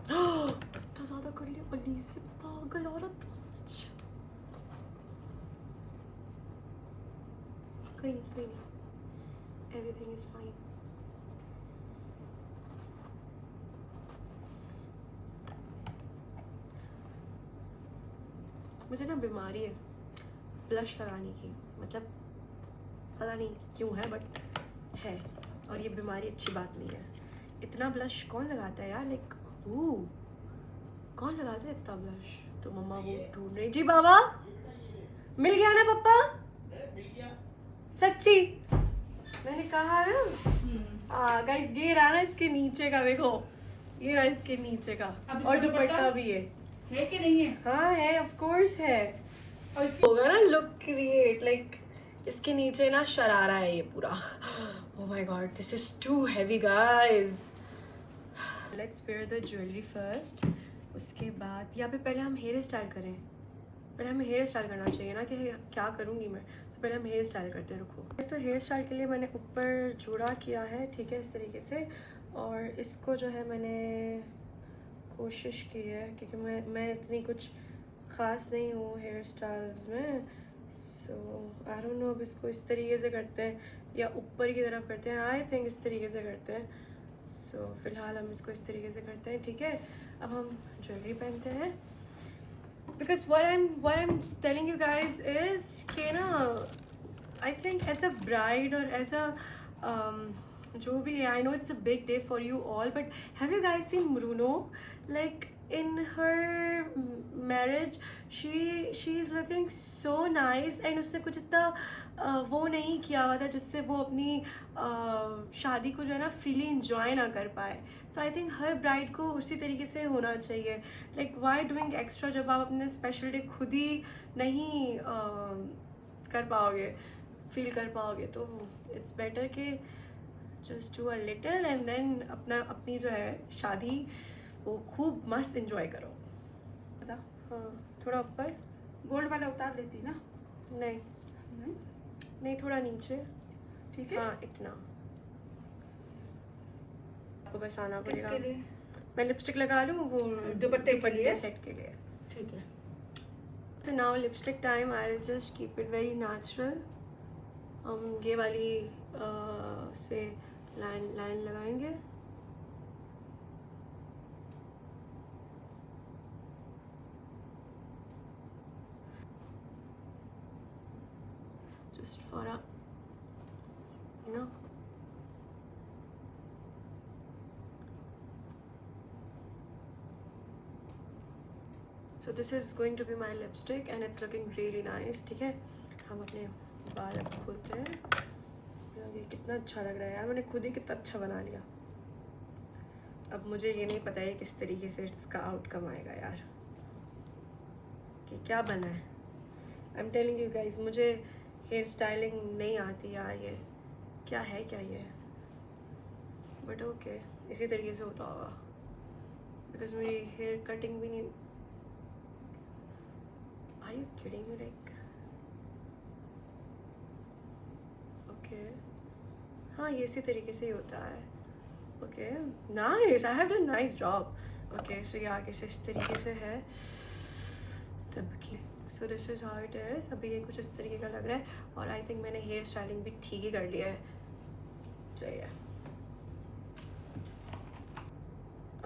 तो ज़्यादा कर लिया अली से, पागल औरत। कोई नहीं, एवरीथिंग इज फाइन। मुझे ना बीमारी है ब्लश लगाने की, मतलब पता नहीं क्यों है बट है, और ये बीमारी अच्छी बात नहीं है। इतना ब्लश कौन लगाता है यार, लाइक कौन लगाता है इतना ब्लश। तो मम्मा वो ढूंढ रही। जी बाबा मिल गया ना पप्पा, सच्ची मैंने कहा ना। गाइस ये रहा ना इसके नीचे का, देखो ये रहा इसके नीचे का, अब इसका और दुपट्टा भी है कि नहीं है? हाँ है, ऑफ कोर्स है। और इसकी होगा ना लुक क्रिएट, लाइक इसके नीचे ना शरारा है ये पूरा। Oh my god, this is too heavy guys. Let's wear the jewellery first, उसके बाद या फिर पहले हम हेयर स्टाइल करें। पहले हमें हेयर स्टाइल करना चाहिए ना, कि क्या करूँगी मैं, तो पहले हम हेयर स्टाइल करते हैं। रुको, तो हेयर स्टाइल के लिए मैंने ऊपर जुड़ा किया है, ठीक है, इस तरीके से। और इसको जो है मैंने कोशिश की है, क्योंकि मैं इतनी कुछ ख़ास नहीं हूँ हेयर स्टाइल्स में, सो आई डोंट नो अब इसको इस तरीके से करते हैं या ऊपर की तरफ करते हैं। आई थिंक इस तरीके से करते हैं। सो फिलहाल हम इसको इस तरीके से करते हैं, ठीक है। अब हम ज्वेलरी पहनते हैं, because what I'm telling you guys is कि ना I think as a bride और एज अ जो भी है, I know it's a big day for you all, but have you guys seen Bruno? Like in her marriage she is looking so nice, and उसने कुछ इतना वो नहीं किया हुआ था जिससे वो अपनी शादी को जो है ना फ्रीली इंजॉय ना कर पाए। सो आई थिंक हर ब्राइड को उसी तरीके से होना चाहिए। लाइक वाई डूइंग एक्स्ट्रा, जब आप अपने स्पेशल डे खुद ही नहीं कर पाओगे, फील कर पाओगे, तो इट्स बेटर कि just do a little and then अपनी जो है शादी वो खूब मस्त एंजॉय करो। हाँ थोड़ा ऊपर गोल्ड वाला उतार लेती ना? नहीं नहीं, नहीं थोड़ा नीचे, ठीक है। हाँ इतना आपको बस आना पड़ेगा। किसके लिए? मैं लिपस्टिक लगा लूँ वो दुपट्टे के लिए? सेट के लिए, ठीक है। तो now lipstick time. I will just keep it very natural. हम ये वाली से लाइन लगाएंगे। Just for a, you know. So this is going to be my lipstick and it's looking really nice, ठीक है। हम अपने बाल अब खोलते हैं। ये कितना अच्छा लग रहा है यार, मैंने खुद ही कितना अच्छा बना लिया। अब मुझे ये नहीं पता है किस तरीके से इसका आउटकम आएगा यार, कि क्या बना है। आई एम टेलिंग यू गाइज, मुझे हेयर स्टाइलिंग नहीं आती यार, ये क्या है क्या ये, बट ओके इसी तरीके से होता होगा, बिकॉज मेरी हेयर कटिंग भी नहीं। Are you kidding me? Like okay हाँ ये इसी तरीके से ही होता है। Okay nice, I have done nice job. Okay so ये आगे से इस तरीके से है सबकी। So this is how it is. अभी ये कुछ इस तरीके का लग रहा है, और आई थिंक मैंने हेयर स्टाइलिंग भी ठीक ही कर लिया है। चाहिए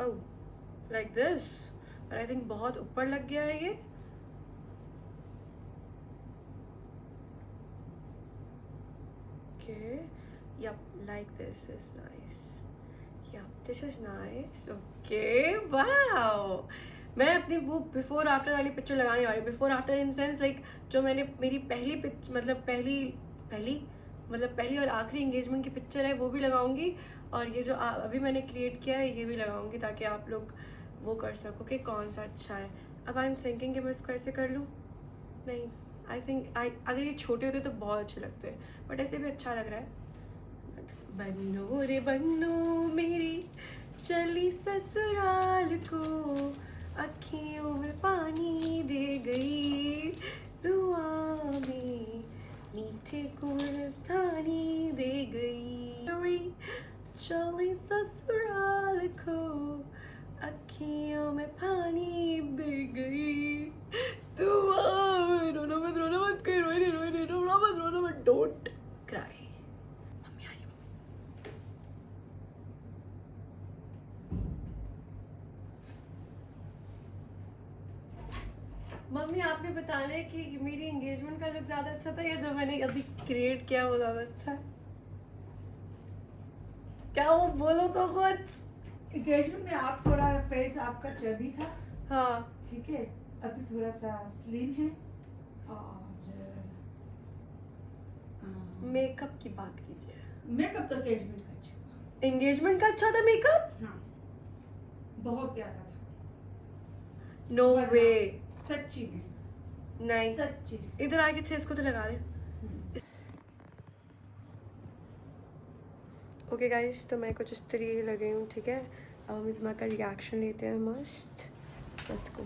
ओह लाइक दिस, और आई थिंक बहुत ऊपर लग गया है ये। Okay yep, like this is nice. Yep, this is nice. Okay, wow. मैं अपनी वो बिफोर आफ्टर वाली पिक्चर लगाने वाली हूँ। Before after in sense like जो मैंने मेरी पहली मतलब पहली मतलब पहली और आखिरी एंगेजमेंट की पिक्चर है वो भी लगाऊंगी, और ये जो अभी मैंने क्रिएट किया है ये भी लगाऊंगी, ताकि आप लोग वो कर सको कि कौन सा अच्छा है। अब आई एम थिंकिंग कि मैं इसको ऐसे कर लूँ, नहीं आई थिंक अगर ये छोटे होते तो बहुत अच्छे लगते हैं, बट ऐसे भी अच्छा लग रहा है। बन्नो रे बन्नो मेरी चली ससुराल को, अखियों में पानी दे गई, दुआ में मीठे कुर्तानी दे गई, चली ससुराल को, अखियों में पानी दे गई, दुआ में। रोना मत कोई रोए नहीं, रोना मत, डोंट क्राई। मम्मी आ रही है। मम्मी आपने बताना है कि मेरी एंगेजमेंट का लुक ज्यादा अच्छा था या जो मैंने अभी क्रिएट किया वो ज्यादा अच्छा है? क्या वो बोलो तो कुछ। एंगेजमेंट में आप थोड़ा फेस आपका चर्बी था, हाँ ठीक है, अभी थोड़ा सा स्लिम है। और मेकअप की बात कीजिए। मेकअप तो एंगेजमेंट का अच्छा, एंगेजमेंट का अच्छा था मेकअप? हाँ बहुत प्यारा था। नो वे, सच्ची में, नहीं सच्ची। इधर आके छह इसको तो लगा दे। ओके गाइस, तो मैं कुछ इस तरीके लगी हूँ, ठीक है। अब हम इस का रिएक्शन लेते हैं मस्त। Let's go.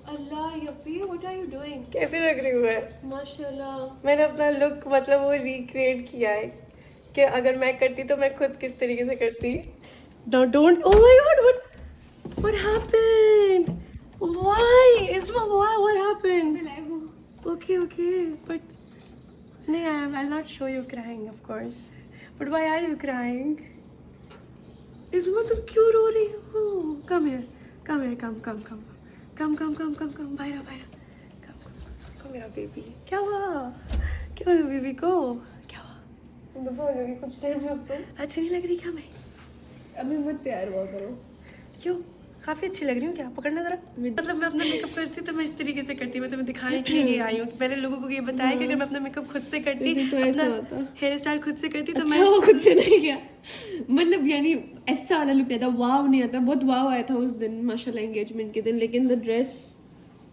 Allah yippee, what are you doing? कैसे लग रही हूँ मैं? माशाल्लाह। मैंने अपना लुक मतलब वो रिक्रिएट किया है कि अगर मैं करती तो मैं खुद किस तरीके से करती। Don't, oh my God, what happened? Why? Isma, why? What happened? Okay, but no, I'll not show you crying, of course. But why are you crying? Isma, तुम क्यों रो रही हो? Come here, come. बाहर. Come मेरा baby. क्या हुआ baby को? क्या हुआ? तुम तो बोलोगी कुछ टाइम में अब तो अच्छी नहीं लग रही क्या मैं? अभी मत प्यार हुआ करो। क्यों? काफी अच्छी लग रही हूँ क्या? पकड़ना जरा। मतलब मैं अपना मेकअप करती तो मैं इस तरीके से करती, मैं तुम्हें दिखाने के लिए आई हूँ कि मैंने लोगों को ये बताया कि अगर मैं अपना मेकअप खुद से करती, तो ऐसा होता, हेयर स्टाइल खुद से करती तो अच्छा मैं वो खुद से नहीं किया, मतलब यानी ऐसा वाला लुक नहीं आता, वाव नहीं आता। बहुत वाव आया था उस दिन माशाल्लाह एंगेजमेंट के दिन, लेकिन द ड्रेस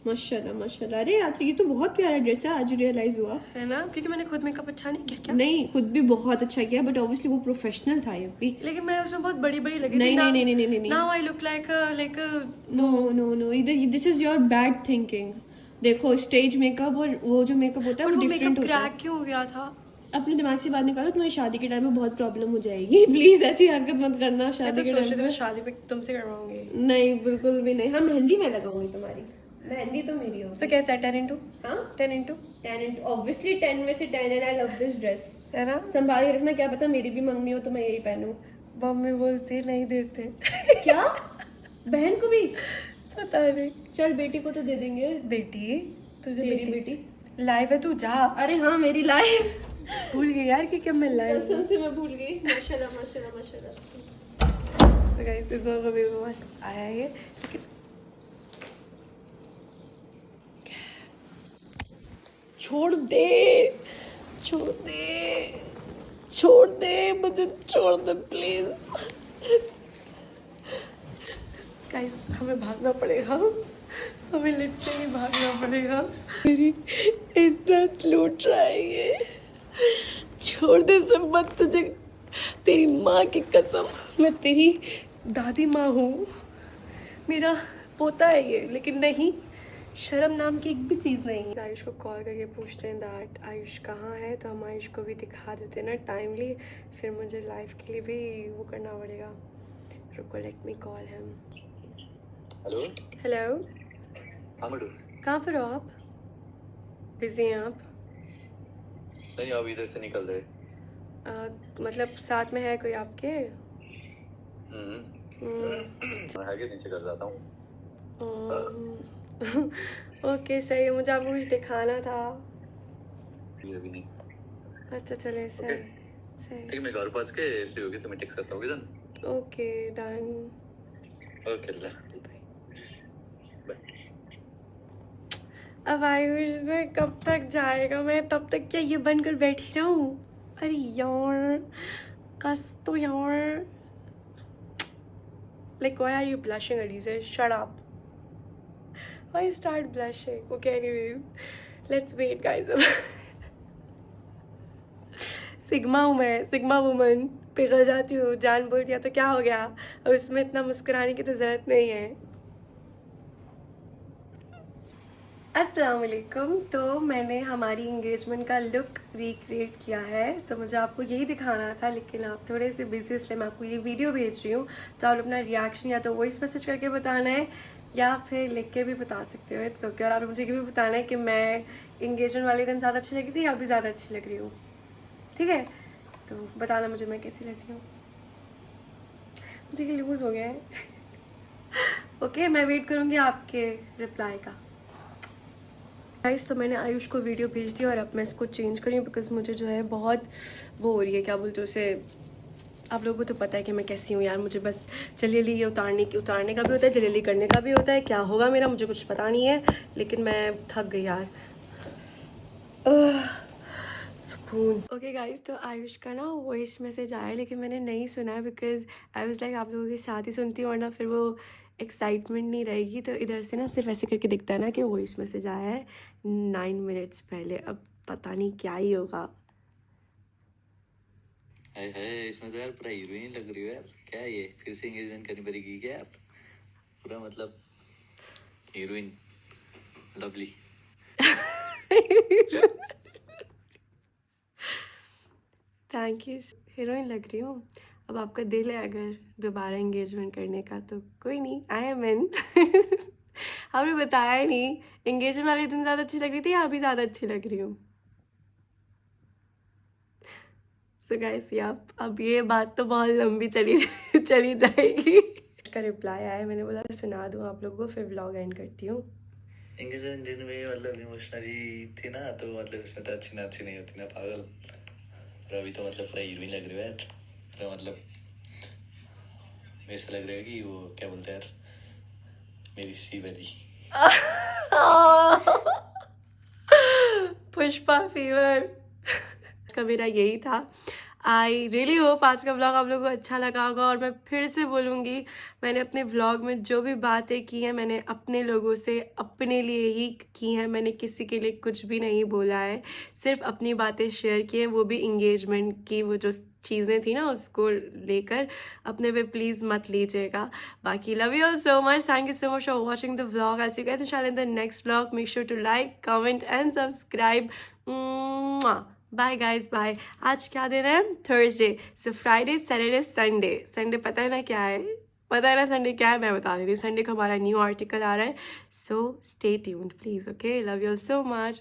माशाल्लाह। अरे यार ये तो बहुत प्यारा ड्रेस है, आज रियलाइज हुआ है ना, क्योंकि मैंने खुद मेकअप अच्छा नहीं किया क्या? नहीं, खुद भी बहुत अच्छा किया, बट ऑब्वियसली वो प्रोफेशनल था ये भी। लेकिन मैं उसमें बहुत बड़ी लगी नहीं थी। नहीं now I look like no, this is your bad thinking. देखो स्टेज मेकअप और वो जो मेकअप होता है वो डिफरेंट होता है। क्रैक क्यों हो गया था? अपने दिमाग से बात निकालो, तुम्हारी शादी के टाइम में बहुत प्रॉब्लम हो जाएगी। प्लीज ऐसी हरकत मत करना मैं शादी तो के सोच टाइम रही थी पे। शादी पे तुमसे करवाऊंगी। नहीं बिल्कुल भी नहीं। हाँ मेहंदी मैं लगाऊंगी तुम्हारी, मेहंदी तो मेरी होगी। सो कैसा है? 10 into? हाँ 10 into? 10 ऑब्वियसली 10 में से 10 and I love this dress. है ना? संभाल के रखना, क्या पता मेरी भी मंगनी हो तो मैं यही पहनूं। मम्मी बोलती नहीं देते। क्या? बहन को भी? पता नहीं। चल बेटी को तो दे देंगे। बेटी तुझे तेरी बेटी लाइव है, तू जा। अरे हाँ मेरी लाइफ भूल गई यार कि मैं लाइव कसम से मैं भूल गई। माशाल्लाह। तो गाइस इस वक्त भी मस्त आया है, लेकिन छोड़ दे मुझे, छोड़ दे प्लीज। गाइस हमें भागना पड़ेगा, हमें लिटरली भागना पड़ेगा। मेरी इज्जत लूट रहा है ये। छोड़ दे सब मत, तुझे तेरी माँ की कसम, मैं तेरी दादी माँ हूँ, मेरा पोता है ये, लेकिन नहीं, शर्म नाम की एक भी चीज़ नहीं। आयुष को कॉल करके पूछते हैं दैट आयुष कहाँ है, तो हम आयुष को भी दिखा देते हैं ना टाइमली, फिर मुझे लाइफ के लिए भी वो करना पड़ेगा। रुको, let me call him. Hello. हाँ मडू। कहाँ पर हो आप? बिजी हैं आप? नहीं अब इधर से निकल रहे। मतलब साथ में है कोई आपके? मैं आगे नीचे कर जाता हूँ। ओके सही है, मुझे आपको कुछ दिखाना था। अभी नहीं। अच्छा चले, सही ठीक है, मैं घर पहुँच के फ्री होगी तो मैं टेक्स्ट करता हूँ। Okay done. ओके ला अब आयुष ने कब तक जाएगा, मैं तब तक क्या ये बनकर बैठी रहूं? अरे यार कस तो यार, like why are you blushing, Alize? Shut up. Why start blushing? Okay, anyways, let's wait guys. Sigma हूँ मैं, सिग्मा वुमन, पिघल जाती हूँ, जान बोल दिया तो क्या हो गया, और उसमें इतना मुस्कुराने की तो ज़रूरत नहीं है। अस्सलाम वालेकुम। तो मैंने हमारी इंगेजमेंट का लुक रिक्रिएट किया है, तो मुझे आपको यही दिखाना था, लेकिन आप थोड़े से बिजी, इसलिए मैं आपको ये वीडियो भेज रही हूँ। तो आप अपना रिएक्शन या तो वॉइस मैसेज करके बताना है या फिर लिख के भी बता सकते हो, इट्स ओके। और आप मुझे ये भी बताना है कि मैं इंगेजमेंट वाले दिन ज़्यादा अच्छी लगी थी या अभी ज़्यादा अच्छी लग रही हूँ, ठीक है? तो बताना मुझे मैं कैसी लग रही हूँ। मुझे कि लूज़ हो गया है। ओके, मैं वेट करूँगी आपके रिप्लाई का। गाइस, तो मैंने आयुष को वीडियो भेज दी और अब मैं इसको चेंज करी बिकॉज मुझे जो है बहुत वो हो रही है, क्या बोलते हैं उसे, आप लोगों को तो पता है कि मैं कैसी हूँ यार। मुझे बस जल्दी ये उतारने का भी होता है, जल्दी करने का भी होता है। क्या होगा मेरा मुझे कुछ पता नहीं है, लेकिन मैं थक गई यार। सुकून। ओके गाइस, तो आयुष का ना वॉइस मैसेज आया, लेकिन मैंने नहीं सुना है बिकॉज आई वाज लाइक आप लोगों के साथ ही सुनती हूँ, और ना फिर वो एक्साइटमेंट नहीं रहेगी। तो इधर से ना सिर्फ ऐसे करके दिखता है ना कि वॉइस मैसेज आया है 9 मिनट्स पहले। अब पता नहीं क्या ही होगा। है इसमें तो यार पूरा हीरोइन लग रही हो यार। क्या ये फिर से एंगेजमेंट करनी पड़ेगी क्या यार? पूरा मतलब heroine, lovely. Thank you, heroine लग रही हूँ। अब आपका दिल है अगर दोबारा एंगेजमेंट करने का तो कोई नहीं, आई एम इन। आपने बताया ही नहीं, एंगेजमेंट वाले दिन ज़्यादा अच्छी लग रही थी या अभी ज़्यादा अच्छी लग रही हूँ? सो गाइस, अब ये बात तो बहुत लंबी चली जाएगी। का रिप्लाई आया है, मैंने बोला सुना दूँ आप लोगों को, फिर व्लॉग एंड करती हूँ। एंगेजमेंट दिन में मतलब इमोशनली थी ना, तो मतलब इसमें तो अच्छी नहीं होती ना पागल। और अभी तो मतलब पूरा हीरोइन लग रही हो यार। पूरा मतलब ऐसा लग रहा है कि वो क्या बोलते हैं यार, मेरी सी वाली। पुष्पा फीवर। का मेरा यही था। आई रियली होप आज का व्लॉग आप लोगों को अच्छा लगा होगा। और मैं फिर से बोलूँगी, मैंने अपने व्लॉग में जो भी बातें की हैं मैंने अपने लोगों से अपने लिए ही की हैं। मैंने किसी के लिए कुछ भी नहीं बोला है, सिर्फ अपनी बातें शेयर की हैं, वो भी इंगेजमेंट की वो जो चीज़ें थी ना उसको लेकर। अपने पे प्लीज़ मत लीजिएगा। बाकी love you all so much, thank you so much for watching the vlog. I see you guys इंशाल्लाह in the next vlog. Make sure to like, comment and subscribe. Bye guys, bye. आज क्या दिन है? Thursday. So Friday, Saturday, Sunday पता है ना क्या है? पता है ना संडे क्या है? मैं बता देती हूँ। संडे का हमारा न्यू आर्टिकल आ रहा है, so stay tuned please. Okay, love you all so much.